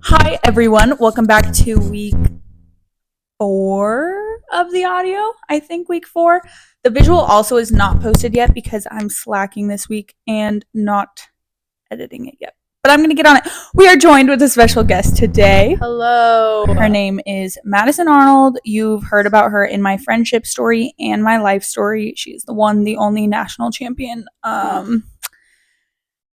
Hi everyone, welcome back to week 4 of the audio. I think week 4. The visual also is not posted yet because I'm slacking this week and not editing it yet. But I'm going to get on it. We are joined with a special guest today. Hello. Her name is Madison Arnold. You've heard about her in my friendship story and my life story. She's the one, the only national champion.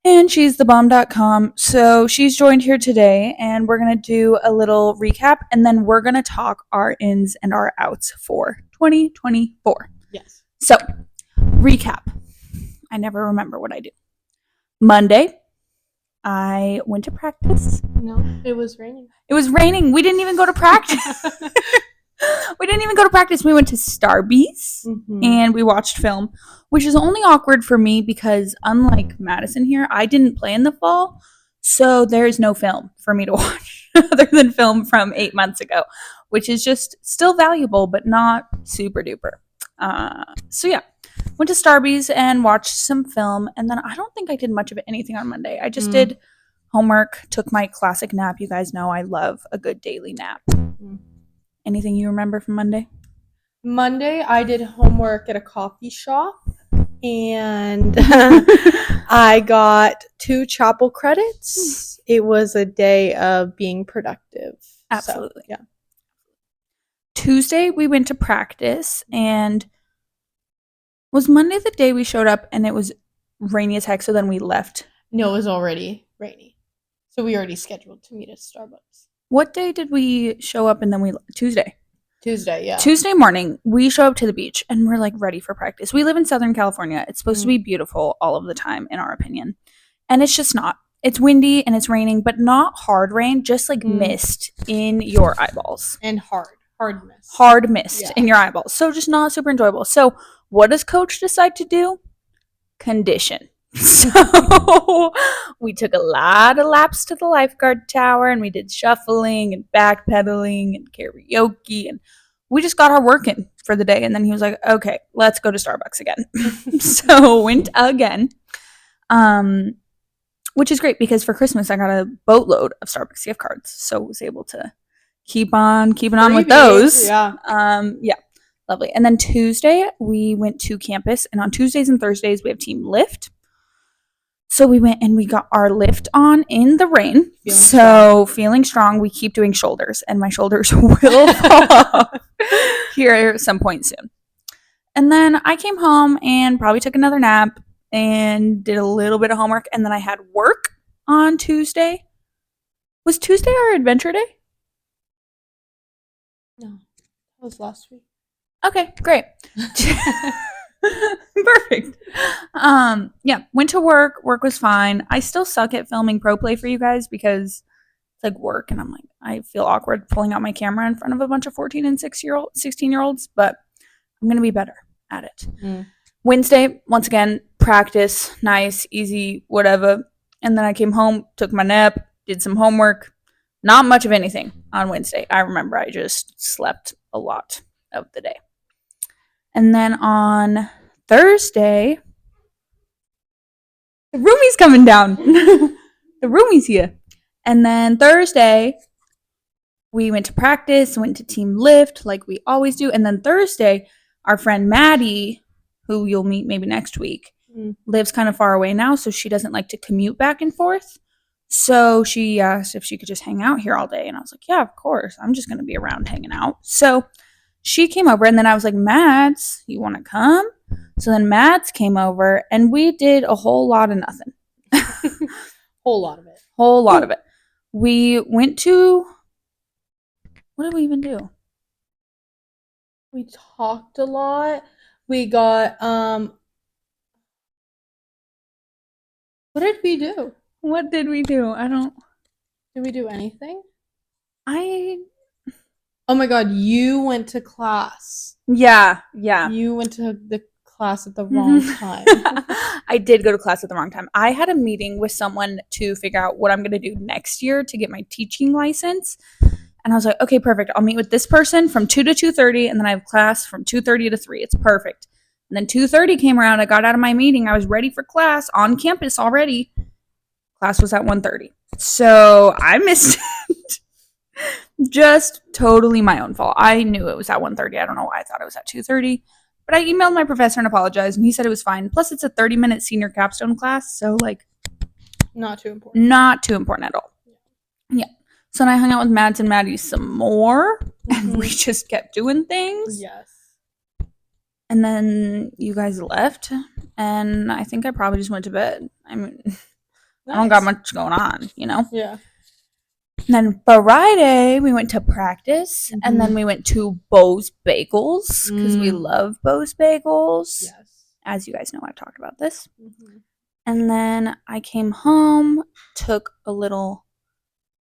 And she's thebomb.com. So she's joined here today, and we're going to do a little recap, and then we're going to talk our ins and our outs for 2024. Yes. So, recap. I never remember what I do. Monday, I went to practice. No, it was raining. It was raining. We didn't even go to practice. We went to Starbucks and we watched film, which is only awkward for me because unlike Madison here, I didn't play in the fall. So there's no film for me to watch other than film from 8 months ago, which is just still valuable, but not super duper. So yeah, went to Starbucks and watched some film. And then I don't think I did much of anything on Monday. I just did homework, took my classic nap. You guys know I love a good daily nap. Anything you remember from Monday? Monday, I did homework at a coffee shop, and I got 2 chapel credits. It was a day of being productive. Absolutely. So, yeah. Tuesday, we went to practice, and was Monday the day we showed up and it was rainy as heck, so then we left? No, it was already rainy. So we already scheduled to meet at Starbucks. What day did we show up and then Tuesday, yeah. Tuesday morning, we show up to the beach and we're like ready for practice. We live in Southern California. It's supposed to be beautiful all of the time, in our opinion. And it's just not. It's windy and it's raining, but not hard rain, just like mist in your eyeballs. And hard mist. Hard mist in your eyeballs. So just not super enjoyable. So what does coach decide to do? Condition. So we took a lot of laps to the lifeguard tower and we did shuffling and backpedaling and karaoke, and we just got our work in for the day. And then he was like, okay, let's go to Starbucks again. So went again, which is great because for Christmas I got a boatload of Starbucks gift cards, so I was able to keep on keeping on with those. Yeah. Lovely. And then Tuesday we went to campus, and on Tuesdays and Thursdays we have team lift. So we went and we got our lift on in the rain. Feeling strong. We keep doing shoulders, and my shoulders will fall off here at some point soon. And then I came home and probably took another nap and did a little bit of homework. And then I had work on Tuesday. Was Tuesday our adventure day? No, that was last week. Okay, great. Perfect. Went to work. Work was fine. I still suck at filming pro play for you guys because it's like work, and I'm like, I feel awkward pulling out my camera in front of a bunch of 14 and 16-year-olds, but I'm gonna be better at it. Wednesday, once again, practice, nice, easy, whatever. And then I came home, took my nap, did some homework. Not much of anything on Wednesday. I remember I just slept a lot of the day. And then on Thursday, the roomie's coming down. The roomie's here. And then Thursday, we went to practice, went to team lift like we always do. And then Thursday, our friend Maddie, who you'll meet maybe next week, lives kind of far away now, so she doesn't like to commute back and forth. So she asked if she could just hang out here all day. And I was like, yeah, of course. I'm just going to be around hanging out. So she came over, and then I was like, Mads, you want to come? So then Mads came over, and we did a whole lot of nothing. Whole lot of it. We went to, what did we even do? We talked a lot. We got, what did we do? What did we do? Did we do anything? Oh my God, you went to class. Yeah. You went to the class at the wrong time. I did go to class at the wrong time. I had a meeting with someone to figure out what I'm going to do next year to get my teaching license. And I was like, okay, perfect. I'll meet with this person from 2 to 2:30, and then I have class from 2:30 to 3. It's perfect. And then 2:30 came around. I got out of my meeting. I was ready for class on campus already. Class was at 1:30. So I missed it. Just totally my own fault. I knew it was at 1:30. I don't know why I thought it was at 2:30. But I emailed my professor and apologized, and he said it was fine. Plus, it's a 30-minute senior capstone class, so, like, Not too important. not too important at all. Yeah. So then I hung out with Mads and Maddie some more, and we just kept doing things. Yes. And then you guys left, and I think I probably just went to bed. I mean, I don't got much going on, you know? Yeah. And then Friday, we went to practice, and then we went to Bo's Bagels, because we love Bo's Bagels. Yes. As you guys know, I've talked about this. And then I came home, took a little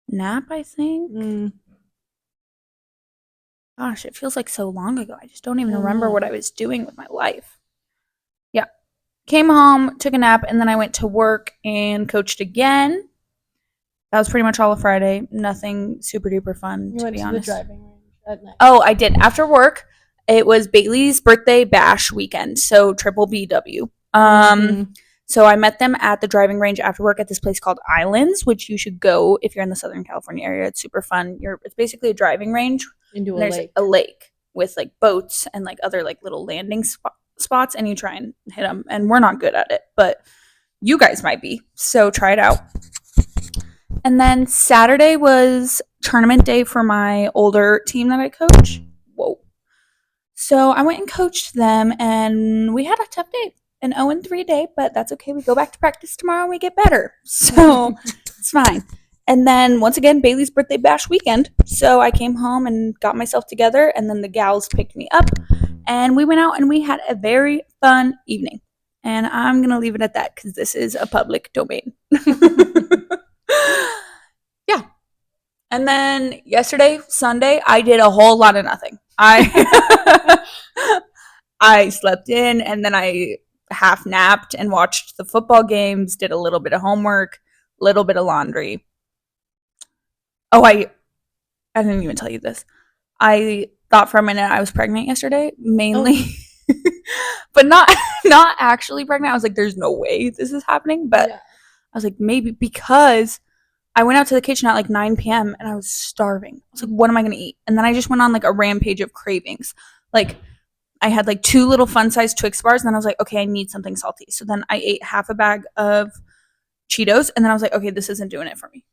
nap, I think. Gosh, it feels like so long ago. I just don't even remember what I was doing with my life. Yeah. Came home, took a nap, and then I went to work and coached again. That was pretty much all of Friday. Nothing super duper fun, to be honest. You went to the driving range at night. Oh, I did. After work, it was Bailey's birthday bash weekend, so triple BW. So I met them at the driving range after work at this place called Islands, which you should go if you're in the Southern California area. It's super fun. It's basically a driving range. Into a There's lake. a lake with like boats and like other like little landing spots, and you try and hit them. And we're not good at it, but you guys might be. So try it out. And then Saturday was tournament day for my older team that I coach. Whoa. So I went and coached them, and we had a tough day. An 0-3 day, but that's okay. We go back to practice tomorrow and we get better. So it's fine. And then once again, Bailey's birthday bash weekend. So I came home and got myself together, and then the gals picked me up, and we went out and we had a very fun evening. And I'm going to leave it at that because this is a public domain. Yeah. And then yesterday, Sunday, I did a whole lot of nothing. I slept in, and then I half napped and watched the football games, did a little bit of homework, a little bit of laundry. Oh, I didn't even tell you this. I thought for a minute I was pregnant yesterday, mainly, but not actually pregnant. I was like, there's no way this is happening. But I was like, maybe, because I went out to the kitchen at like 9 p.m. and I was starving. I was like, what am I going to eat? And then I just went on like a rampage of cravings. Like, I had like 2 little fun-sized Twix bars, and then I was like, okay, I need something salty. So then I ate half a bag of Cheetos, and then I was like, okay, this isn't doing it for me.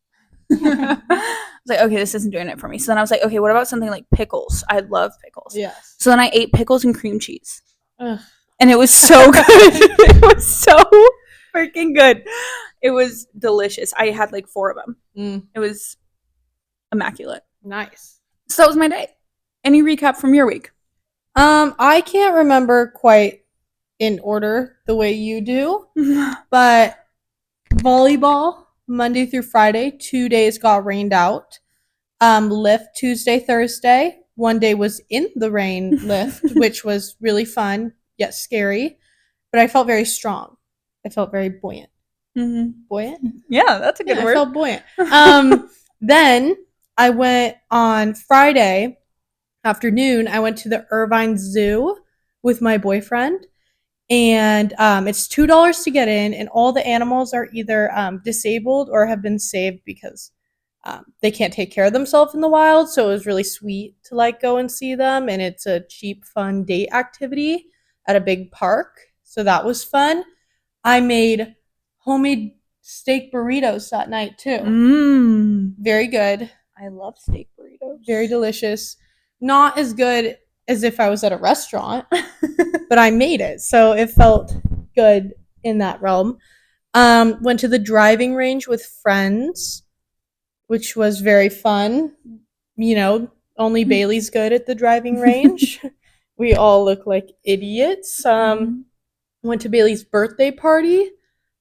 I was like, okay, this isn't doing it for me. So then I was like, okay, what about something like pickles? I love pickles. Yes. So then I ate pickles and cream cheese. Ugh. And it was so good. It was so freaking good. It was delicious. I had like 4 of them. It was immaculate. Nice. So that was my day. Any recap from your week? I can't remember quite in order the way you do, but volleyball Monday through Friday, 2 days got rained out. Lift Tuesday, Thursday. 1 day was in the rain lift, which was really fun yet scary, but I felt very strong. I felt very buoyant. Buoyant? Yeah, that's a good word. I felt buoyant. Then I went on Friday afternoon. I went to the Irvine Zoo with my boyfriend, and it's $2 to get in, and all the animals are either disabled or have been saved because they can't take care of themselves in the wild. So it was really sweet to like go and see them, and it's a cheap, fun date activity at a big park. So that was fun. I made homemade steak burritos that night too. Very good. I love steak burritos. Very delicious. Not as good as if I was at a restaurant, but I made it, so it felt good in that realm. Went to the driving range with friends, which was very fun. You know, only Bailey's good at the driving range. We all look like idiots. Went to Bailey's birthday party.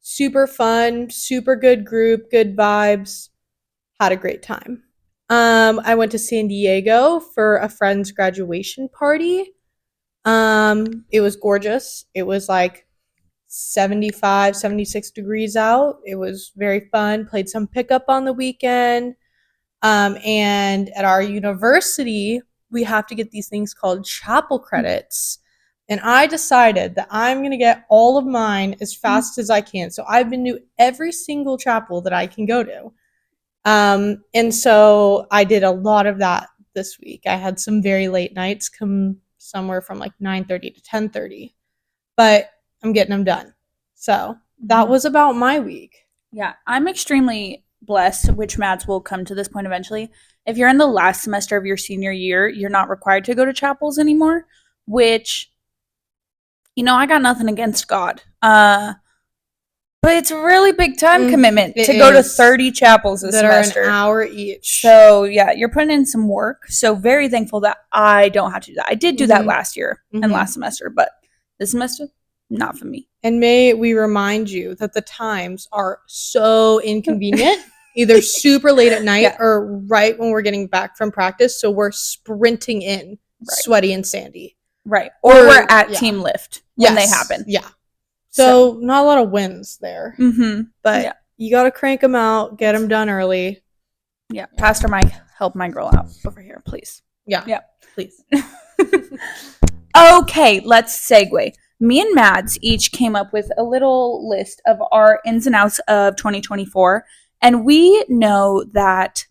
Super fun, super good group, good vibes. Had a great time. I went to San Diego for a friend's graduation party. It was gorgeous. It was like 75, 76 degrees out. It was very fun. Played some pickup on the weekend. And at our university, we have to get these things called chapel credits And I decided that I'm going to get all of mine as fast as I can. So I've been to every single chapel that I can go to. And so I did a lot of that this week. I had some very late nights, come somewhere from like 9:30 to 10:30, but I'm getting them done. So that was about my week. Yeah, I'm extremely blessed, which Mads will come to this point eventually. If you're in the last semester of your senior year, you're not required to go to chapels anymore, which, I got nothing against God. But it's a really big time commitment to go to 30 chapels a semester. Are an hour each. So, yeah, you're putting in some work. So, very thankful that I don't have to do that. I did do that last year and last semester, but this semester, not for me. And may we remind you that the times are so inconvenient, either super late at night or right when we're getting back from practice. So we're sprinting in, sweaty and sandy. Right. Or we're at team lift when they happen. Yeah. So not a lot of wins there. But you got to crank them out, get them done early. Yeah. Pastor Mike, help my girl out over here, please. Yeah. Please. Okay, let's segue. Me and Mads each came up with a little list of our ins and outs of 2024. And we know that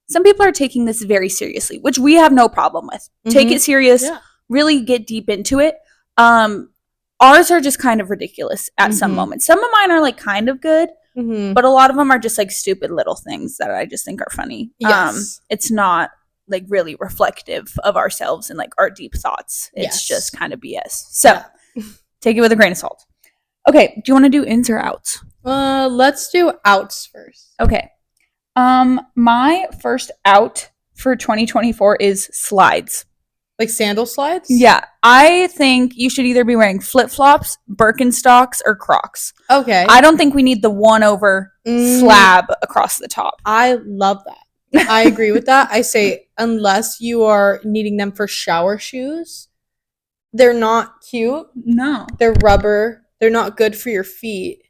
some people are taking this very seriously, which we have no problem with. Take it serious, really get deep into it. Ours are just kind of ridiculous at some moments. Some of mine are like kind of good, but a lot of them are just like stupid little things that I just think are funny. Yes. It's not like really reflective of ourselves and like our deep thoughts. It's just kind of BS. So take it with a grain of salt. Okay, do you want to do ins or outs? Let's do outs first. Okay. My first out for 2024 is slides. Like sandal slides? Yeah. I think you should either be wearing flip-flops, Birkenstocks, or Crocs. Okay. I don't think we need the one over slab across the top. I love that. I agree with that. I say unless you are needing them for shower shoes, they're not cute. No. They're rubber. They're not good for your feet.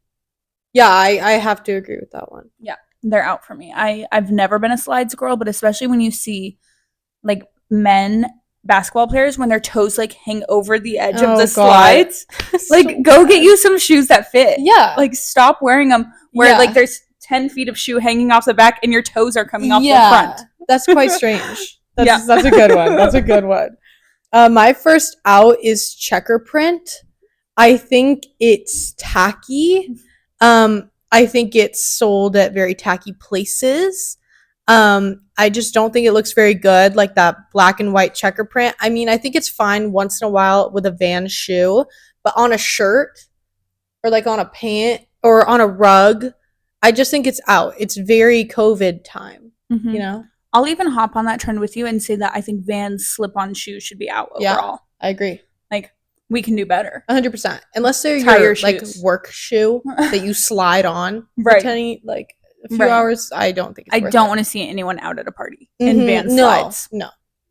Yeah, I have to agree with that one. Yeah, they're out for me. I've never been a slides girl, but especially when you see like men basketball players when their toes like hang over the edge of the slides. Like go get you some shoes that fit. Yeah. Like stop wearing them where like there's 10 feet of shoe hanging off the back and your toes are coming off the front. That's quite strange. That's a good one. That's a good one. My first out is checker print. I think it's tacky. I think it's sold at very tacky places. I just don't think it looks very good, like that black and white checker print. I mean, I think it's fine once in a while with a Vans shoe, but on a shirt or like on a pant or on a rug, I just think it's out. It's very COVID time, you know? I'll even hop on that trend with you and say that I think Vans slip-on shoes should be out overall. I agree. Like, we can do better. 100%. Unless they're your like work shoe that you slide on for 10, like a few hours, I don't think it's worth don't want to see anyone out at a party in Vans slides. No.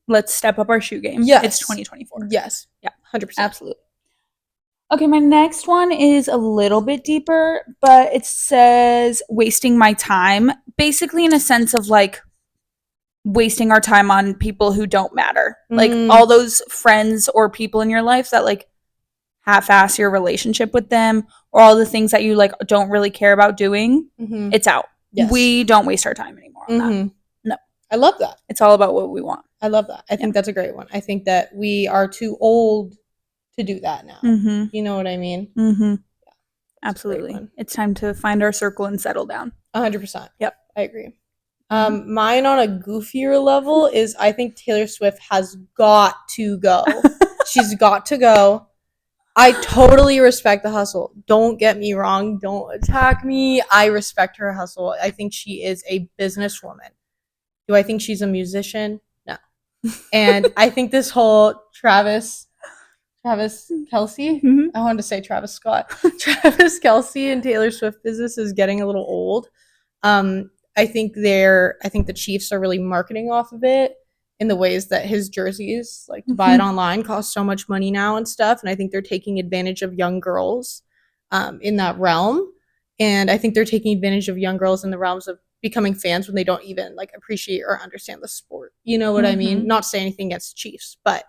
Let's step up our shoe game. Yes. It's 2024. Yes. Yeah. 100%. Absolutely. Okay, my next one is a little bit deeper, but it says wasting my time. Basically in a sense of like wasting our time on people who don't matter. Like all those friends or people in your life that like half-ass your relationship with them or all the things that you like don't really care about doing. It's out. Yes. We don't waste our time anymore on that. No. I love that. It's all about what we want. I love that. I think that's a great one. I think that we are too old to do that now. You know what I mean? Yeah, absolutely. It's time to find our circle and settle down. 100%. Yep. I agree. Mine on a goofier level is I think Taylor Swift has got to go. She's got to go. I totally respect the hustle. Don't get me wrong. Don't attack me. I respect her hustle. I think she is a businesswoman. Do I think she's a musician? No. And I think this whole Travis Kelce, I wanted to say Travis Scott, Travis Kelce and Taylor Swift business is getting a little old. I think the Chiefs are really marketing off of it in the ways that his jerseys, like to buy it online, cost so much money now and stuff. And I think they're taking advantage of young girls in that realm. And I think they're taking advantage of young girls in the realms of becoming fans when they don't even like appreciate or understand the sport. You know what I mean? Not to say anything against the Chiefs, but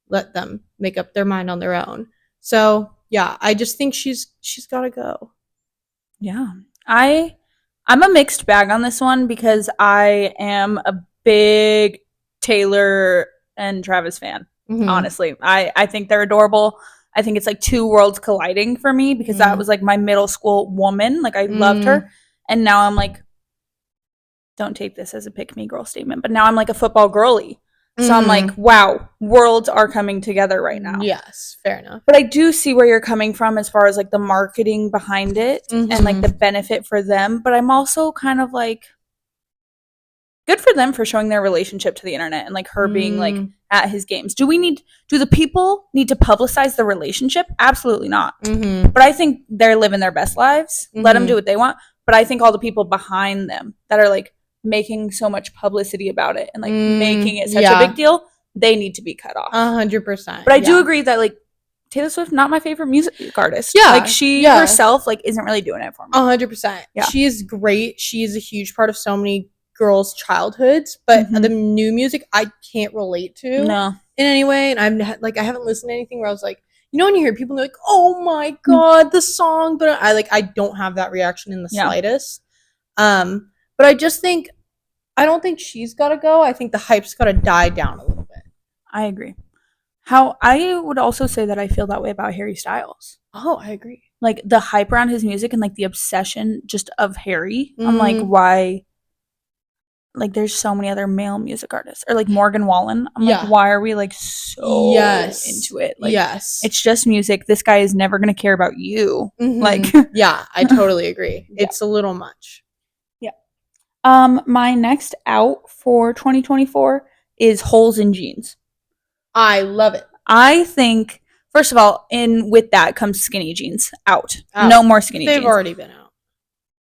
let them make up their mind on their own. So yeah, I just think she's got to go. Yeah. I'm a mixed bag on this one because I am a big Taylor and Travis fan. Mhm. Honestly, I think they're adorable. I think it's like two worlds colliding for me because that was like my middle school woman. Like I loved her, and now I'm like, don't take this as a pick me girl statement, but now I'm like a football girly. So I'm like, wow, worlds are coming together right now. Yes, fair enough. But I do see where you're coming from as far as like the marketing behind it and like the benefit for them. But I'm also kind of like, good for them for showing their relationship to the internet and like her being like at his games. Do the people need to publicize the relationship? Absolutely not. But I think they're living their best lives. Let them do what they want. But I think all the people behind them that are like making so much publicity about it and like making it such a big deal, they need to be cut off. 100%. But I do agree that like Taylor Swift, not my favorite music artist. Yeah. Like she herself like isn't really doing it for me. 100%. Yeah. She is great. She is a huge part of so many girls' childhoods, but the new music I can't relate to in any way. And I'm like, I haven't listened to anything where I was like, you know, when you hear people like, oh my God, the song, but I don't have that reaction in the slightest. But I just think, I don't think she's got to go. I think the hype's got to die down a little bit. I agree. How I would also say that I feel that way about Harry Styles. Oh, I agree. Like the hype around his music and like the obsession just of Harry. I'm like, why? Like there's so many other male music artists or like Morgan Wallen. I'm like, why are we like so into it? Like, it's just music. This guy is never going to care about you. Like, yeah, I totally agree. It's a little much. Yeah. My next out for 2024 is holes in jeans. I love it. I think, first of all, with that comes skinny jeans. Out. No more skinny jeans. They've already been out.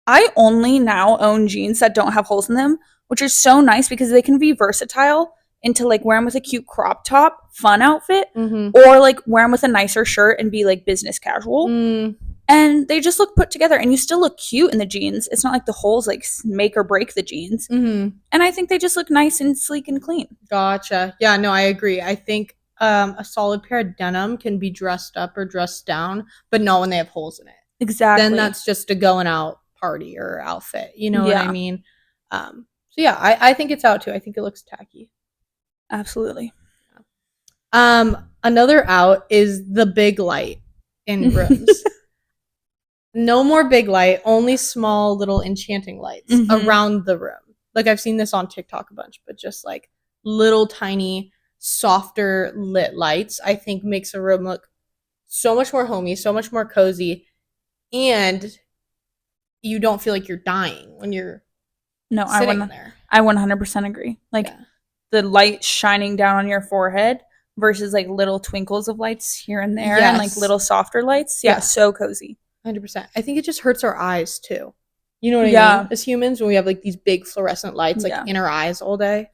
I only now own jeans that don't have holes in them, which is so nice because they can be versatile into like wear them with a cute crop top, fun outfit, or like wear them with a nicer shirt and be like business casual. And they just look put together and you still look cute in the jeans. It's not like the holes like make or break the jeans. And I think they just look nice and sleek and clean. Gotcha. Yeah, no, I agree. I think a solid pair of denim can be dressed up or dressed down, but not when they have holes in it. Exactly. Then that's just a going out party or outfit. You know what I mean? So yeah, I think it's out too. I think it looks tacky. Absolutely. Another out is the big light in rooms. No more big light, only small little enchanting lights around the room. Like I've seen this on TikTok a bunch, but just like little tiny, softer lit lights, I think makes a room look so much more homey, so much more cozy, and you don't feel like you're dying when you're sitting there. I 100% agree. Like the light shining down on your forehead versus like little twinkles of lights here and there and like little softer lights. Yeah, so cozy. 100%. I think it just hurts our eyes too. You know what I mean? As humans, when we have like these big fluorescent lights like in our eyes all day.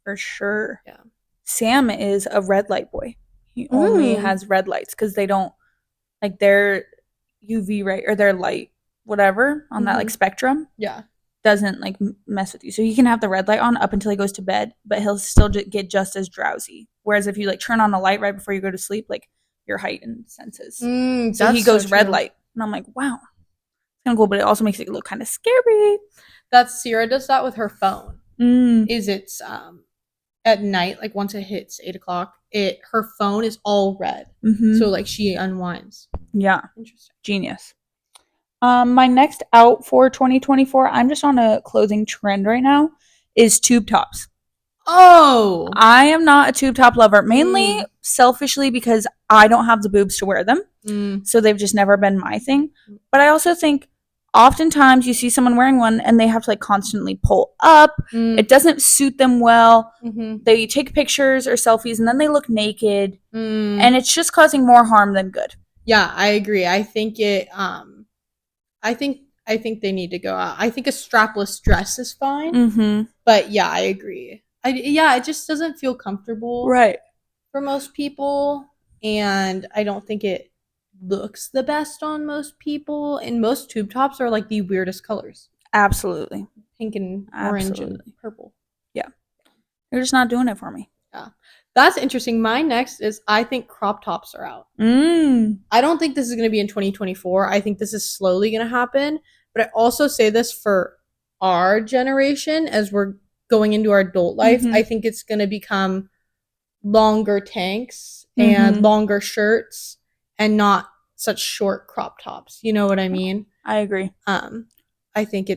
For sure. Yeah. Sam is a red light boy. He only has red lights because they don't like their UV ray or their light, whatever on that like spectrum. Yeah. Doesn't like mess with you. So he can have the red light on up until he goes to bed, but he'll still get just as drowsy. Whereas if you like turn on a light right before you go to sleep, like your heightened senses. So he goes red light. And I'm like, wow, it's kind of cool, but it also makes it look kind of scary. Sierra does that with her phone. It's at night, like once it hits 8 o'clock, her phone is all red. So like she unwinds. Yeah. Interesting. Genius. My next out for 2024, I'm just on a clothing trend right now, is tube tops. Oh, I am not a tube top lover, mainly selfishly because I don't have the boobs to wear them. So they've just never been my thing. But I also think oftentimes you see someone wearing one and they have to like constantly pull up. It doesn't suit them well. They take pictures or selfies and then they look naked. And it's just causing more harm than good. Yeah, I agree. I think I think they need to go out. I think a strapless dress is fine. But yeah, I agree. It just doesn't feel comfortable. Right. For most people. And I don't think it looks the best on most people. And most tube tops are like the weirdest colors. Absolutely. Pink and orange and purple. Yeah. You're just not doing it for me. Yeah. That's interesting. My next is I think crop tops are out. I don't think this is going to be in 2024. I think this is slowly going to happen. But I also say this for our generation as we're going into our adult life. I think it's going to become longer tanks and longer shirts and not such short crop tops. You know what I mean? I agree. I think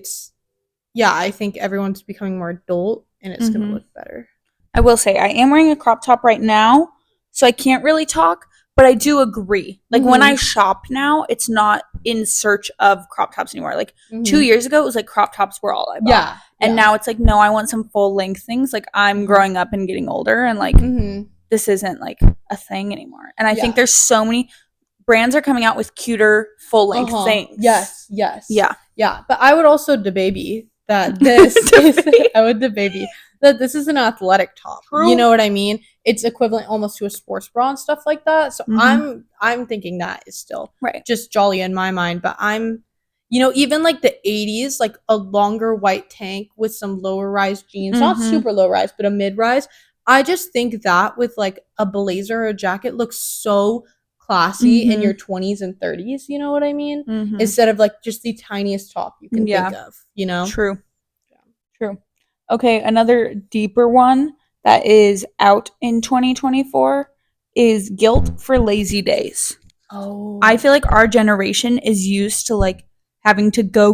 I think everyone's becoming more adult and it's going to look better. I will say, I am wearing a crop top right now, so I can't really talk, but I do agree. Like, when I shop now, it's not in search of crop tops anymore. Like, 2 years ago, it was like crop tops were all I bought. Yeah. And now it's like, no, I want some full-length things. Like, I'm growing up and getting older, and, like, this isn't, like, a thing anymore. And I think there's so many brands are coming out with cuter, full-length things. Yes. Yeah. But I would also debate that this that this is an athletic top. True. You know what I mean? It's equivalent almost to a sports bra and stuff like that. So I'm thinking that is still just jolly in my mind. But I'm, even like the 80s, like a longer white tank with some lower rise jeans, not super low rise, but a mid rise. I just think that with like a blazer or a jacket looks so classy in your 20s and 30s. You know what I mean? Instead of like just the tiniest top you can think of, True. Okay, another deeper one that is out in 2024 is guilt for lazy days. Oh. I feel like our generation is used to like having to go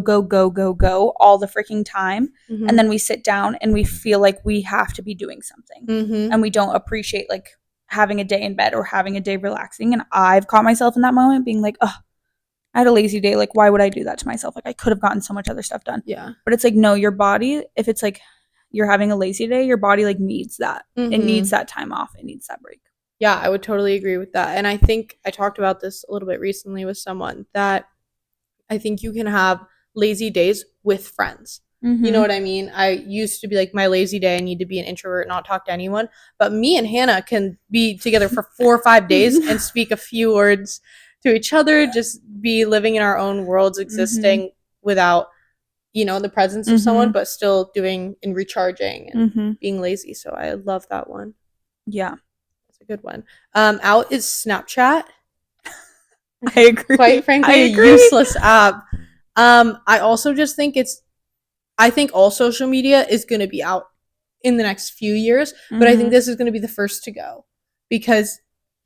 all the freaking time. And then we sit down and we feel like we have to be doing something. And we don't appreciate like having a day in bed or having a day relaxing. And I've caught myself in that moment being like, oh, I had a lazy day. Like, why would I do that to myself? Like, I could have gotten so much other stuff done. Yeah. But it's like, no, your body, if it's like, you're having a lazy day, your body like needs that. It needs that time off. It needs that break. Yeah, I would totally agree with that. And I think I talked about this a little bit recently with someone that I think you can have lazy days with friends. You know what I mean? I used to be like, my lazy day, I need to be an introvert, not talk to anyone. But me and Hannah can be together for 4 or 5 days and speak a few words to each other, just be living in our own worlds, existing without the presence of someone, but still doing and recharging and being lazy. So I love that one. Yeah. That's a good one. Out is Snapchat. I agree. Quite frankly, a useless app. I also just think I think all social media is going to be out in the next few years, but I think this is going to be the first to go because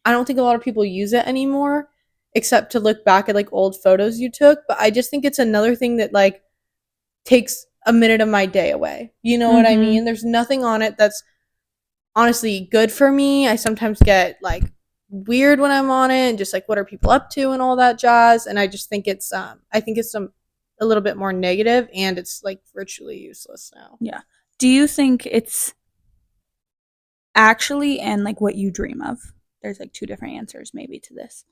I don't think a lot of people use it anymore except to look back at like old photos you took. But I just think it's another thing that like takes a minute of my day away. You know what I mean? There's nothing on it that's honestly good for me. I sometimes get like weird when I'm on it and just like what are people up to and all that jazz. And I just think it's a little bit more negative and it's like virtually useless now. Yeah. Do you think it's actually and like what you dream of? There's like 2 different answers maybe to this.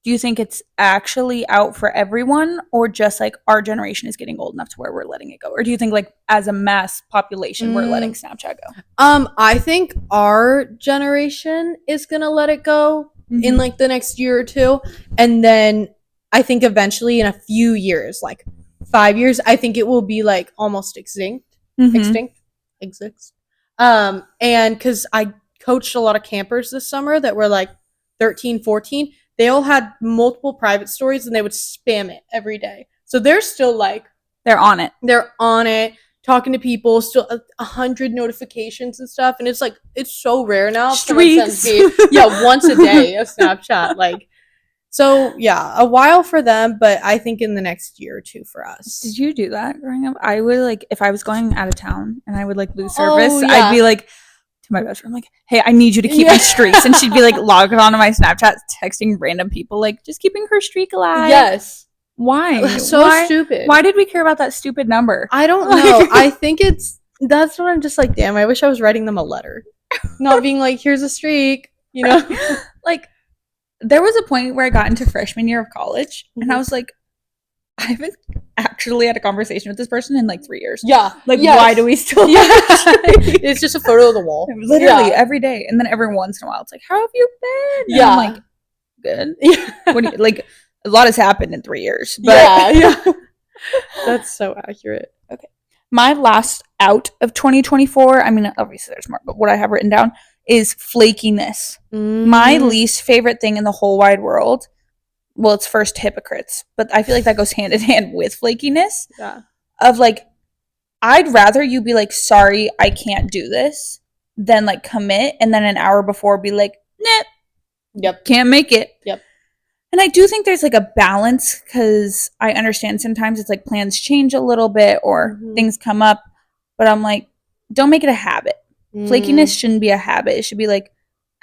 Do you think it's actually out for everyone or just like our generation is getting old enough to where we're letting it go? Or do you think like as a mass population we're letting Snapchat go? I think our generation is going to let it go in like the next year or 2. And then I think eventually in a few years, like 5 years, I think it will be like almost extinct. And because I coached a lot of campers this summer that were like 13, 14. They all had multiple private stories and they would spam it every day. So they're still like... They're on it. They're on it, talking to people, still 100 notifications and stuff. And it's like, it's so rare now. Streaks. Once a day, a Snapchat. Like, so yeah, a while for them, but I think in the next year or 2 for us. Did you do that growing up? I would like, if I was going out of town and I would like lose service, I'd be like... to my best friend, like, hey, I need you to keep my streaks. And she'd be like logged onto my Snapchat texting random people like just keeping her streak alive. Yes. Why? Stupid. Why did we care about that stupid number? I don't know. I think that's what I'm just like, damn, I wish I was writing them a letter. Not being like, here's a streak, Like there was a point where I got into freshman year of college and I was like, I haven't actually had a conversation with this person in like 3 years. Yeah. Like, why do we still? It's just a photo of the wall. Literally every day. And then every once in a while, it's like, how have you been? And I'm like, good. What do you, like, a lot has happened in 3 years. But That's so accurate. Okay. My last out of 2024, I mean, obviously there's more, but what I have written down is flakiness. My least favorite thing in the whole wide world, well, it's first hypocrites, but I feel like that goes hand in hand with flakiness. Yeah. Of like, I'd rather you be like, sorry, I can't do this, than like commit and then an hour before be like, nah, Yep. can't make it. Yep. And I do think there's like a balance, because I understand sometimes it's like plans change a little bit or things come up, but I'm like, don't make it a habit. Flakiness shouldn't be a habit. It should be like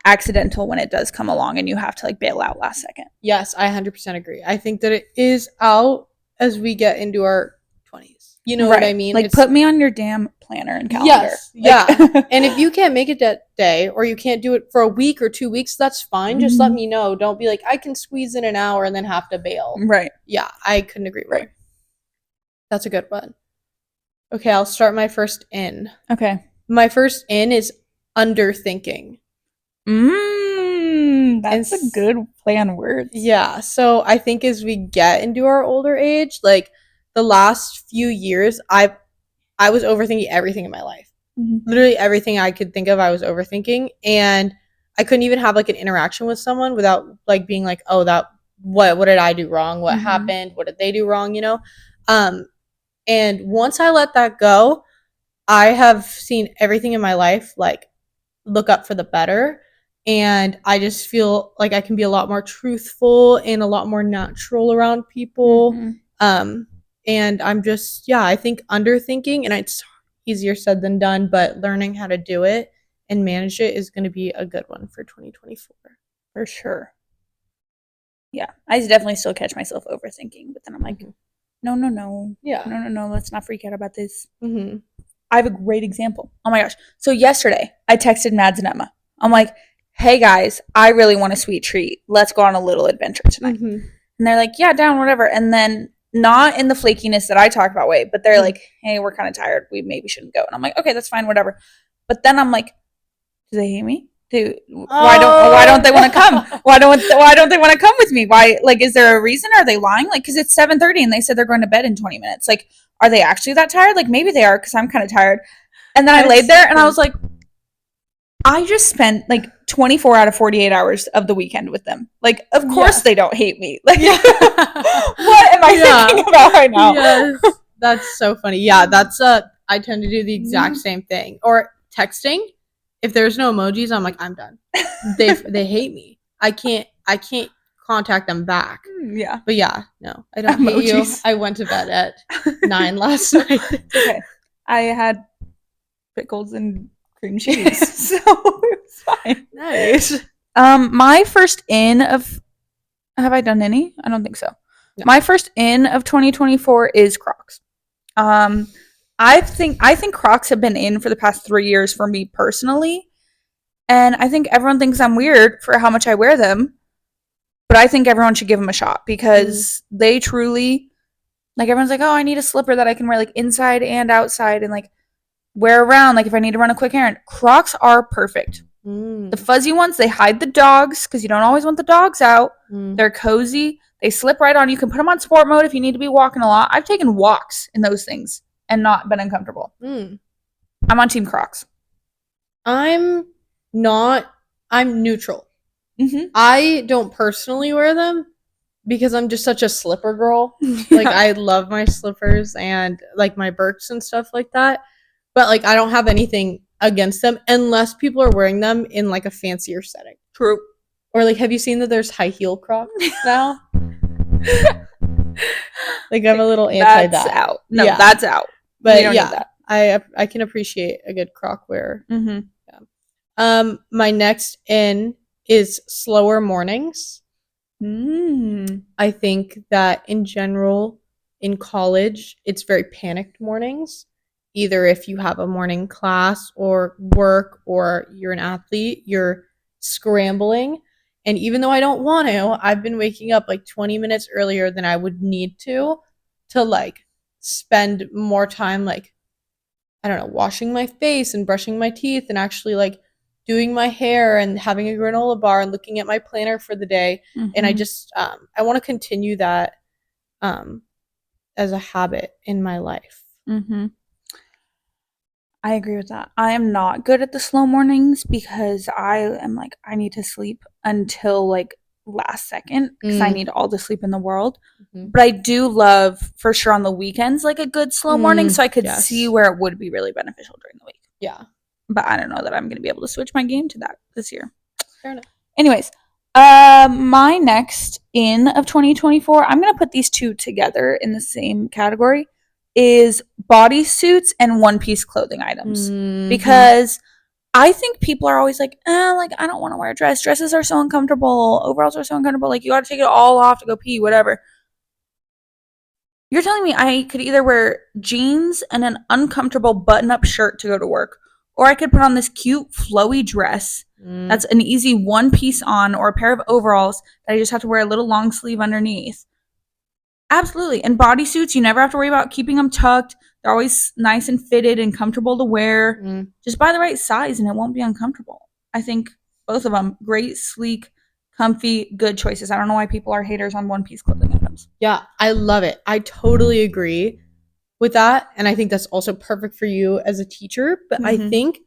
accidental when it does come along and you have to like bail out last second. Yes, I 100% agree. I think that it is out as we get into our 20s. You know what I mean? Like, put me on your damn planner and calendar. Yes, yeah. And if you can't make it that day, or you can't do it for a week or 2 weeks, that's fine. Just let me know. Don't be like, I can squeeze in an hour and then have to bail. Right. Yeah, I couldn't agree more. That's a good one. Okay, I'll start my first in. Okay. My first in is underthinking. That's a good play on words. Yeah, so I think as we get into our older age, like the last few years, I was overthinking everything in my life. Literally everything I could think of, I was overthinking, and I couldn't even have like an interaction with someone without like being like, oh, that what did I do wrong? What happened? What did they do wrong? You know? And once I let that go, I have seen everything in my life like look up for the better. And I just feel like I can be a lot more truthful and a lot more natural around people. And I'm just, yeah, I think underthinking, and it's easier said than done, but learning how to do it and manage it is going to be a good one for 2024. For sure. Yeah, I definitely still catch myself overthinking, but then I'm like, no. Yeah. No, let's not freak out about this. I have a great example. Oh my gosh. So yesterday, I texted Mads and Emma. I'm like, hey guys, I really want a sweet treat. Let's go on a little adventure tonight. And they're like, yeah, down, whatever. And then not in the flakiness that I talk about way, but they're like, hey, we're kind of tired. We maybe shouldn't go. And I'm like, okay, that's fine, whatever. But then I'm like, do they hate me? Why don't they want to come? Why don't they want to come with me? Why, like, is there a reason? Are they lying? Like, because it's 7:30 and they said they're going to bed in 20 minutes. Like, are they actually that tired? Like, maybe they are, because I'm kind of tired. And then I laid there and I was like, I just spent like 24 out of 48 hours of the weekend with them. Like, of course they don't hate me. Like, what am I thinking about right now? Yes. That's so funny. Yeah, I tend to do the exact same thing. Or texting. If there's no emojis, I'm like, I'm done. They hate me. I can't contact them back. Yeah. But yeah, no, I don't hate you. I went to bed at 9 last night. Okay. I had pickles and cream cheese, so it was fine. Nice. My first in of, have I done any? I don't think so. No. My first in of 2024 is Crocs. I think Crocs have been in for the past 3 years for me personally, and I think everyone thinks I'm weird for how much I wear them, but I think everyone should give them a shot, because they truly, like, everyone's like, oh, I need a slipper that I can wear like inside and outside and like wear around, like if I need to run a quick errand. Crocs are perfect. The fuzzy ones, they hide the dogs, because you don't always want the dogs out. They're cozy. They slip right on. You can put them on sport mode if you need to be walking a lot. I've taken walks in those things and not been uncomfortable. I'm on Team Crocs. I'm neutral. I don't personally wear them because I'm just such a slipper girl. Like, I love my slippers and like my Birks and stuff like that. But like, I don't have anything against them unless people are wearing them in like a fancier setting. True. Or like, have you seen that there's high heel Crocs now? Like, I'm a little anti that. That's out. No, that's out. But yeah, I can appreciate a good Croc wearer. My next in is slower mornings. I think that in general, in college, it's very panicked mornings. Either if you have a morning class or work, or you're an athlete, you're scrambling. And even though I don't want to, I've been waking up like 20 minutes earlier than I would need to like spend more time, like, I don't know, washing my face and brushing my teeth and actually like doing my hair and having a granola bar and looking at my planner for the day. And I just, I want to continue that as a habit in my life. I agree with that. I am not good at the slow mornings because I am like, I need to sleep until like last second because I need all the sleep in the world. Mhm. But I do love for sure on the weekends like a good slow morning, so I could Yes. see where it would be really beneficial during the week. Yeah. But I don't know that I'm going to be able to switch my game to that this year. Fair enough. Anyways, my next in of 2024, I'm going to put these two together in the same category, is bodysuits and one-piece clothing items. Because I think people are always like, like, I don't want to wear a dress. Dresses are so uncomfortable. Overalls are so uncomfortable. Like, you got to take it all off to go pee, whatever. You're telling me I could either wear jeans and an uncomfortable button-up shirt to go to work, or I could put on this cute, flowy dress that's an easy one piece on, or a pair of overalls that I just have to wear a little long sleeve underneath. Absolutely. And bodysuits, you never have to worry about keeping them tucked. They're always nice and fitted and comfortable to wear. Just buy the right size and it won't be uncomfortable. I think both of them, great, sleek, comfy, good choices. I don't know why people are haters on one-piece clothing items. Yeah, I love it. I totally agree with that. And I think that's also perfect for you as a teacher. But I think,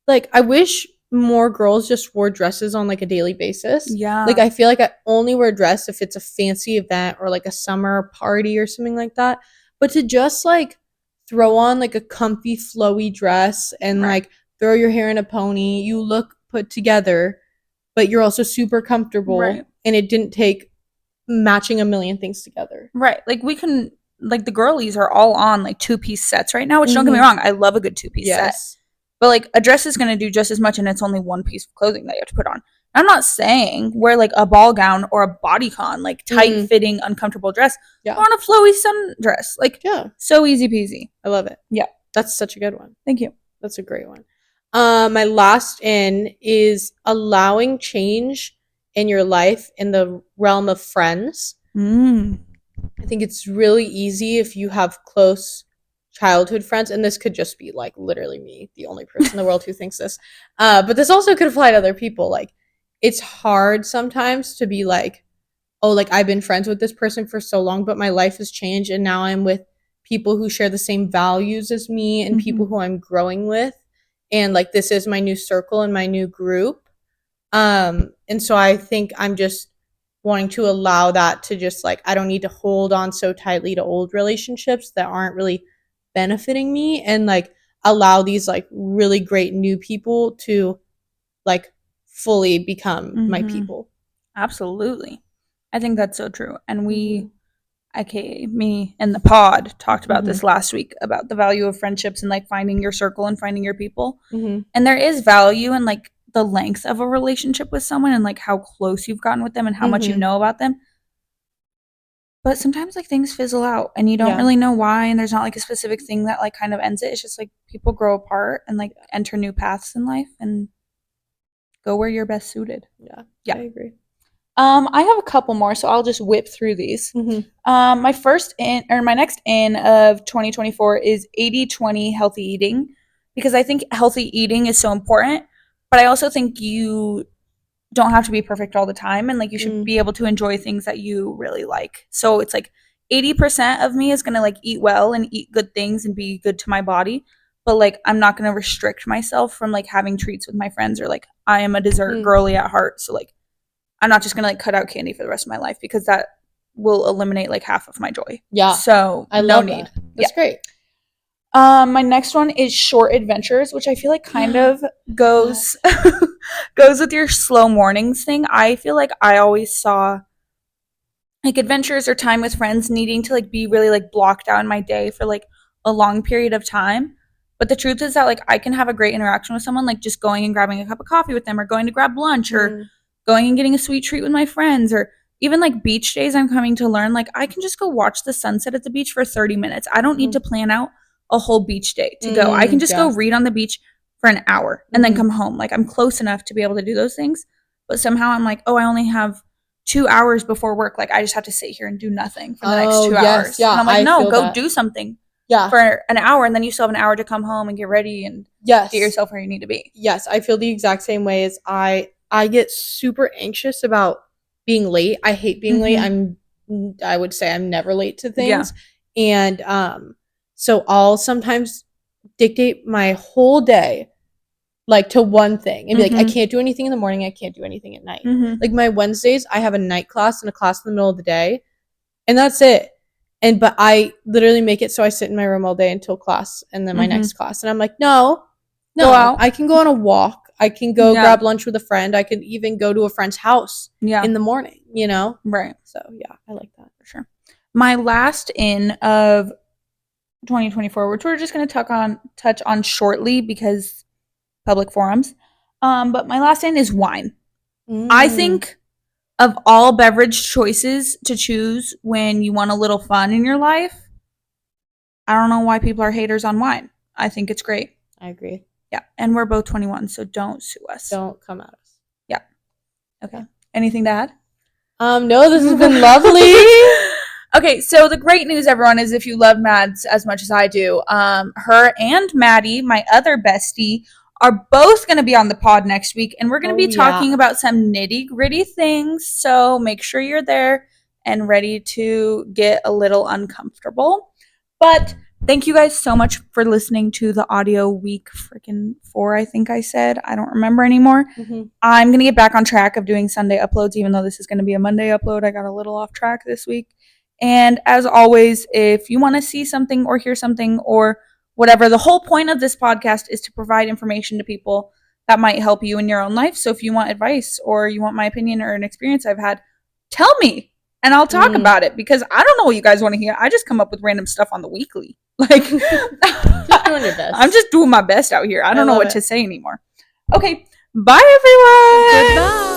like, I wish more girls just wore dresses on like a daily basis. Yeah. Like, I feel like I only wear a dress if it's a fancy event or like a summer party or something like that. But to just like throw on like a comfy, flowy dress and like throw your hair in a pony, you look put together, but you're also super comfortable. Right. And it didn't take matching a million things together. Right. Like we can, like the girlies are all on like two-piece sets right now, which don't get me wrong, I love a good two-piece set. But like a dress is going to do just as much and it's only one piece of clothing that you have to put on. I'm not saying wear like a ball gown or a bodycon, like tight fitting, uncomfortable dress. Yeah. Or on a flowy sundress. Like, so easy peasy. I love it. Yeah. That's such a good one. Thank you. That's a great one. My last in is allowing change in your life in the realm of friends. I think it's really easy if you have close childhood friends, and this could just be like literally me, the only person in the world who thinks this. But this also could apply to other people. Like, it's hard sometimes to be like, oh, like I've been friends with this person for so long, but my life has changed, and now I'm with people who share the same values as me and people who I'm growing with. And like, this is my new circle and my new group. And so I think I'm just wanting to allow that to just like, I don't need to hold on so tightly to old relationships that aren't really benefiting me, and like allow these like really great new people to like fully become my people. Absolutely. I think that's so true. And we, aka me and the pod, talked about this last week about the value of friendships and like finding your circle and finding your people. And there is value in like the length of a relationship with someone and like how close you've gotten with them and how much you know about them. But sometimes like things fizzle out and you don't really know why, and there's not like a specific thing that like kind of ends it. It's just like people grow apart and like enter new paths in life and go where you're best suited. Yeah, I agree. I have a couple more, so I'll just whip through these. My next in of 2024 is 80/20 healthy eating, because I think healthy eating is so important, but I also think you don't have to be perfect all the time, and like you should be able to enjoy things that you really like. So it's like 80% of me is going to like eat well and eat good things and be good to my body, but like I'm not going to restrict myself from like having treats with my friends, or like I am a dessert girly at heart, so like I'm not just going to like cut out candy for the rest of my life, because that will eliminate like half of my joy. So I love that. That's great. My next one is short adventures, which I feel like kind of goes goes with your slow mornings thing. I feel like I always saw like adventures or time with friends needing to like be really like blocked out in my day for like a long period of time. But the truth is that like I can have a great interaction with someone, like just going and grabbing a cup of coffee with them, or going to grab lunch, or going and getting a sweet treat with my friends, or even like beach days. I'm coming to learn like I can just go watch the sunset at the beach for 30 minutes. I don't need to plan out a whole beach day to go. I can just go read on the beach for an hour and then come home. Like I'm close enough to be able to do those things, but somehow I'm like, oh, I only have 2 hours before work. Like I just have to sit here and do nothing for the next 2 hours. And I'm like, no, go do something for an hour, and then you still have an hour to come home and get ready and get yourself where you need to be. Yes, I feel the exact same way. As I get super anxious about being late. I hate being late. I would say I'm never late to things. And so I'll sometimes dictate my whole day, like, to one thing and be like, I Mhm. can't do anything in the morning, I can't do anything at night. Mhm. Like, my Wednesdays, I have a night class and a class in the middle of the day, and that's it. But I literally make it so I sit in my room all day until class and then my next class. And I'm like, no, Go out. I can go on a walk. I can go Yeah. grab lunch with a friend. I can even go to a friend's house Yeah. in the morning, you know? Right. So, yeah, I like that. For sure. My last in of 2024, which we're just going to touch on shortly because public forums. But my last in is wine. I think of all beverage choices to choose when you want a little fun in your life, I don't know why people are haters on wine. I think it's great. I agree. Yeah. And we're both 21, so don't sue us. Don't come at us. Yeah. Okay. Anything to add? No, this has been lovely. Okay, so the great news, everyone, is if you love Mads as much as I do, her and Maddie, my other bestie, are both going to be on the pod next week, and we're going to be talking about some nitty-gritty things, so make sure you're there and ready to get a little uncomfortable. But thank you guys so much for listening to the audio week freaking 4, I think I said. I don't remember anymore. I'm going to get back on track of doing Sunday uploads, even though this is going to be a Monday upload. I got a little off track this week. And as always, if you want to see something or hear something or whatever, the whole point of this podcast is to provide information to people that might help you in your own life. So if you want advice or you want my opinion or an experience I've had, tell me and I'll talk about it, because I don't know what you guys want to hear. I just come up with random stuff on the weekly. Like, just doing your best. I'm just doing my best out here. I don't know what to say anymore. Okay. Bye, everyone. Goodbye.